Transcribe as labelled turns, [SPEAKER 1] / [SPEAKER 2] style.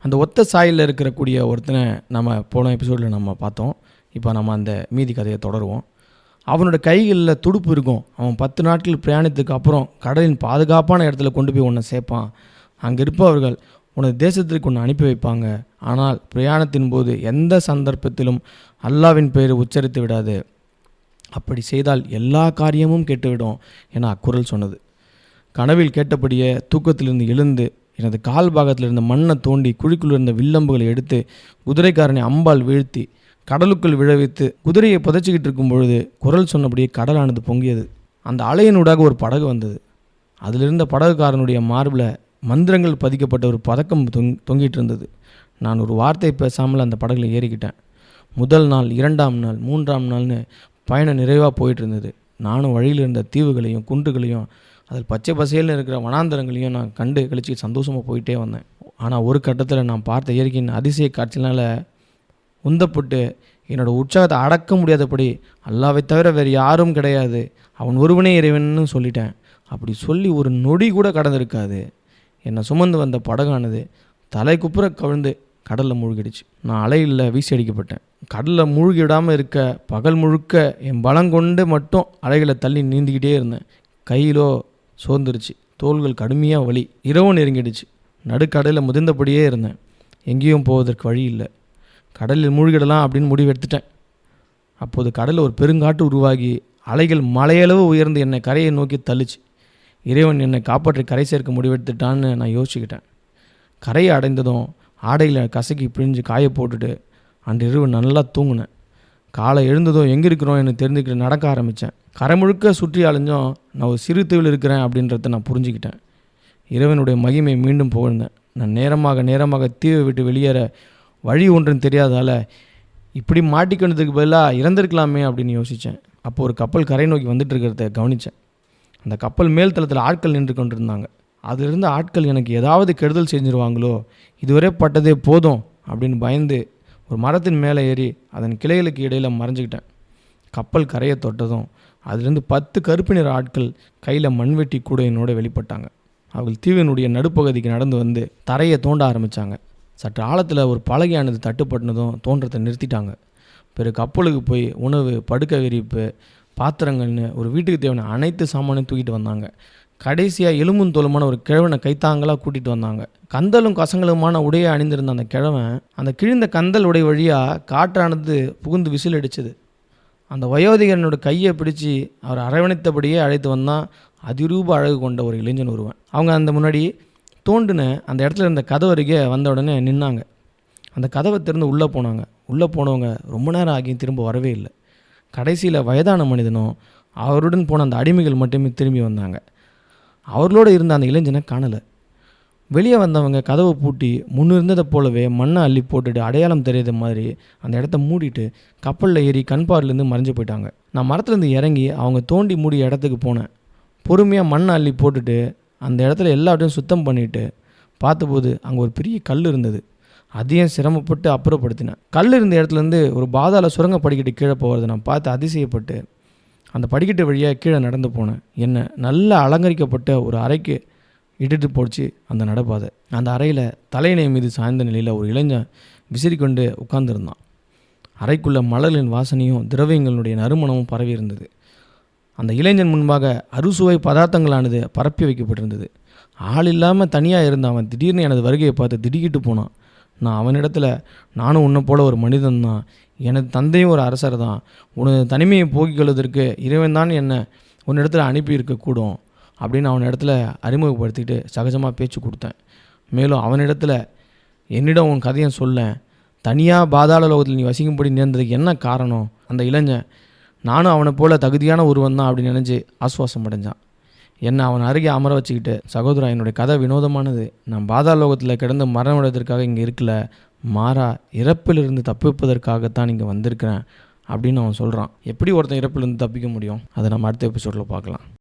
[SPEAKER 1] அந்த ஒத்த சாயலில் இருக்கக்கூடிய ஒருத்தனை நம்ம போன எபிசோடில் நம்ம பார்த்தோம். இப்போ நம்ம அந்த மீதி கதையை தொடருவோம். அவனோட கைகளில் துடுப்பு இருக்கும். அவன் 10 நாட்கள் பிரயாணத்துக்கு அப்புறம் கடலின் பாதுகாப்பான இடத்துல கொண்டு போய் உன்னை சேர்ப்பான். அங்கே இருப்பவர்கள் உனது தேசத்திற்கு ஒன்று அனுப்பி வைப்பாங்க. ஆனால் பிரயாணத்தின் போது எந்த சந்தர்ப்பத்திலும் அல்லாவின் பெயரை உச்சரித்து விடாது. அப்படி செய்தால் எல்லா காரியமும் கெட்டுவிடும் என அக்குரல் சொன்னது. கனவில் கேட்டபடியே தூக்கத்திலிருந்து எழுந்து எனது கால் பாகத்தில் இருந்த மண்ணை தோண்டி குழிக்குள் இருந்த வில்லம்புகளை எடுத்து குதிரைக்காரனை அம்பால் வீழ்த்தி கடலுக்குள் விழவித்து குதிரையை புதைச்சிக்கிட்டு இருக்கும் பொழுது குரல் சொன்னபடியே கடலானது பொங்கியது. அந்த அலையினூடாக ஒரு படகு வந்தது. அதிலிருந்த படகுக்காரனுடைய மார்பில் மந்திரங்கள் பதிக்கப்பட்ட ஒரு பதக்கம் தொங்கிட்டு இருந்தது. நான் ஒரு வார்த்தை பேசாமல் அந்த படகுல ஏறிக்கிட்டேன். முதல் நாள், 2ஆம் நாள், 3ஆம் நாள்னு பயணம் நிறைவாக போயிட்டு இருந்தது. நானும் வழியில் இருந்த தீவுகளையும் குன்றுகளையும் அதில் பச்சை பசேல்னு இருக்கிற வனாந்தரங்களையும் நான் கண்டு கழிச்சு சந்தோஷமாக போயிட்டே வந்தேன். ஆனால் ஒரு கட்டத்தில் நான் பார்த்த இயற்கையின் அதிசய காட்சினால உந்தப்பட்டு என்னோடய உற்சாகத்தை அடக்க முடியாதபடி அல்லாவை தவிர வேறு யாரும் கிடையாது, அவன் ஒருவனே இறைவன்னு சொல்லிட்டேன். அப்படி சொல்லி ஒரு நொடி கூட கடந்திருக்காது. என்னை சுமந்து வந்த படகானது தலை குப்புற கவிழ்ந்து கடலில் மூழ்கிடுச்சு. நான் அலையில் வீசி அடிக்கப்பட்டேன். கடலில் மூழ்கி விடாமல் இருக்க பகல் முழுக்க என் பலங்கொண்டு மட்டும் அலைகளை தள்ளி நீந்திக்கிட்டே இருந்தேன். கையிலோ சோர்ந்துருச்சு, தோள்கள் கடுமையாக வலி. இரவு நெருங்கிடுச்சு. நடுக்கடலில் முதிர்ந்தபடியே இருந்தேன். எங்கேயும் போவதற்கு வழி இல்லை. கடலில் மூழ்கிடலாம் அப்படின்னு முடிவு எடுத்துட்டேன். அப்போது கடலில் ஒரு பெருங்காட்டு உருவாகி அலைகள் மலையளவு உயர்ந்து என்னை கரையை நோக்கி தள்ளிச்சு. இறைவன் என்னை காப்பாற்றி கரை சேர்க்க முடிவெடுத்துட்டான்னு நான் யோசிச்சுக்கிட்டேன். கரையை அடைந்ததும் ஆடையில் கசக்கி பிழிஞ்சு காய போட்டுட்டு அன்றிரவு நல்லா தூங்கினேன். காலை எழுந்ததும் எங்கே இருக்கிறோம் என்று தெரிஞ்சுக்கிட்டு நடக்க ஆரம்பித்தேன். கரை முழுக்க சுற்றி அலைஞ்சும் நான் ஒரு சிறு தீவில் இருக்கிறேன் அப்படின்றத நான் புரிஞ்சுக்கிட்டேன். இறைவனுடைய மகிமையை மீண்டும் புகழ்ந்தேன். நான் நேரமாக தீவை விட்டு வெளியேற வழி ஒன்றும் தெரியாதால இப்படி மாட்டிக்கொண்டதுக்கு பதிலாக இறந்திருக்கலாமே அப்படின்னு யோசித்தேன். அப்போது ஒரு கப்பல் கரை நோக்கி வந்துட்டு இருக்கிறத கவனித்தேன். அந்த கப்பல் மேல் தளத்தில் ஆட்கள் நின்று கொண்டிருந்தாங்க. அதிலிருந்து ஆட்கள் எனக்கு ஏதாவது கெடுதல் செஞ்சுருவாங்களோ, இதுவரை பட்டதே போதும் அப்படின்னு பயந்து ஒரு மரத்தின் மேலே ஏறி அதன் கிளைகளுக்கு இடையில் மறைஞ்சிக்கிட்டேன். கப்பல் கரையை தொட்டதும் அதிலிருந்து 10 கருப்பு நிற ஆட்கள் கையில் மண்வெட்டி கூடையினோட வெளிப்பட்டாங்க. அவர்கள் தீவினுடைய நடுப்பகுதிக்கு நடந்து வந்து தரையை தோண்ட ஆரம்பித்தாங்க. சற்று ஆழத்தில் ஒரு பலகையானது தட்டுப்பட்டினதும் தோன்றத்தை நிறுத்திட்டாங்க. பிறகு கப்பலுக்கு போய் உணவு, படுக்கை விரிப்பு, பாத்திரங்கள்னு ஒரு வீட்டுக்கு தேவையான அனைத்து சாமானையும் தூக்கிட்டு வந்தாங்க. கடைசியாக எலும்பும் தோலுமான ஒரு கிழவனை கைத்தாங்களாக கூட்டிகிட்டு வந்தாங்க. கந்தலும் கசங்களுமான உடையை அணிந்திருந்த அந்த கிழவன் அந்த கிழிந்த கந்தல் உடை வழியாக காற்றானது புகுந்து விசில் அடிச்சது. அந்த வயோதிகரனோட கையை பிடிச்சி அவர் அரவணைத்தபடியே அழைத்து வந்தான் அதிரூப அழகு கொண்ட ஒரு இளைஞன் ஒருவன். அவங்க அந்த முன்னாடி தோண்டின அந்த இடத்துல இருந்த கதவு அருகே வந்த உடனே நின்னாங்க. அந்த கதவை திறந்து உள்ளே போனாங்க. உள்ளே போனவங்க ரொம்ப நேரம் ஆகியும் திரும்ப வரவே இல்லை. கடைசியில் வயதான மனிதனும் அவருடன் போன அந்த அடிமைகள் மட்டுமே திரும்பி வந்தாங்க. அவர்களோடு இருந்த அந்த இளைஞனை காணலை. வெளியே வந்தவங்க கதவை பூட்டி முன்னிருந்ததை போலவே மண்ணை அள்ளி போட்டுட்டு அடையாளம் தெரியாத மாதிரி அந்த இடத்த மூடிட்டு கப்பலில் ஏறி கண்பார்லேருந்து மறைஞ்சு போயிட்டாங்க. நான் மரத்துலேருந்து இறங்கி அவங்க தோண்டி மூடிய இடத்துக்கு போனேன். பொறுமையாக மண்ணை அள்ளி போட்டுட்டு அந்த இடத்துல எல்லாத்தையும் சுத்தம் பண்ணிவிட்டு பார்த்தபோது அங்கே ஒரு பெரிய கல் இருந்தது. அதையும் சிரமப்பட்டு அப்புறப்படுத்தினேன். கல் இருந்த இடத்துலேருந்து ஒரு பாதாள சுரங்க படிக்கட்டு கீழே போகிறத நான் பார்த்து அதிசயப்பட்டு அந்த படிக்கட்டு வழியாக கீழே நடந்து போனேன். என்னை நல்லா அலங்கரிக்கப்பட்ட ஒரு அறைக்கு இட்டுட்டு போச்சு அந்த நடப்பாதை. அந்த அறையில் தலையணை மீது சாய்ந்த நிலையில் ஒரு இளைஞன் விசிறிக்கொண்டு உட்கார்ந்துருந்தான். அறைக்குள்ளே மலர்களின் வாசனையும் திரவியங்களுடைய நறுமணமும் பரவி இருந்தது. அந்த இளைஞன் முன்பாக அறுசுவை பதார்த்தங்களானது பரப்பி வைக்கப்பட்டிருந்தது. ஆள் இல்லாமல் தனியாக இருந்த அவன் திடீர்னு எனது வருகையை பார்த்து திடுக்கிட்டு போனான். நான் அவனிடத்தில், நானும் உன்னை போல ஒரு மனிதன் தான், எனது தந்தையும் ஒரு அரசர் தான், உனது தனிமையை போக்கிக் கொள்வதற்கு இறைவன் தான் என்னை உன்னிடத்தில் அனுப்பி இருக்கக்கூடும் அப்படின்னு அவனிடத்தில் அறிமுகப்படுத்திட்டு சகஜமாக பேச்சு கொடுத்தேன். மேலும் அவனிடத்தில் என்னிடம் உன் கதையை சொல்ல, தனியாக பாதாள லோகத்தில் நீ வசிக்கும்படி நேர்ந்ததுக்கு என்ன காரணம்? அந்த இளைஞன் நானும் அவனை போல் தகுதியான ஒருவன் தான் அப்படின்னு நினச்சி ஆசுவாசம் அடைஞ்சான். என்னை அவன் அருகே அமர வச்சுக்கிட்டு, சகோதரா, என்னுடைய கதை வினோதமானது. நான் பாதாள லோகத்தில் கிடந்து மரணமடைவதற்காக இங்கே இருக்கல, மாறா இறப்பிலிருந்து தப்பிப்பதற்காகத்தான் இங்கே வந்திருக்கிறேன் அப்படின்னு அவன் சொல்கிறான். எப்படி ஒருத்தன் இறப்பிலிருந்து தப்பிக்க முடியும்? அதை நம்ம அடுத்த எபிசோடில் பார்க்கலாம்.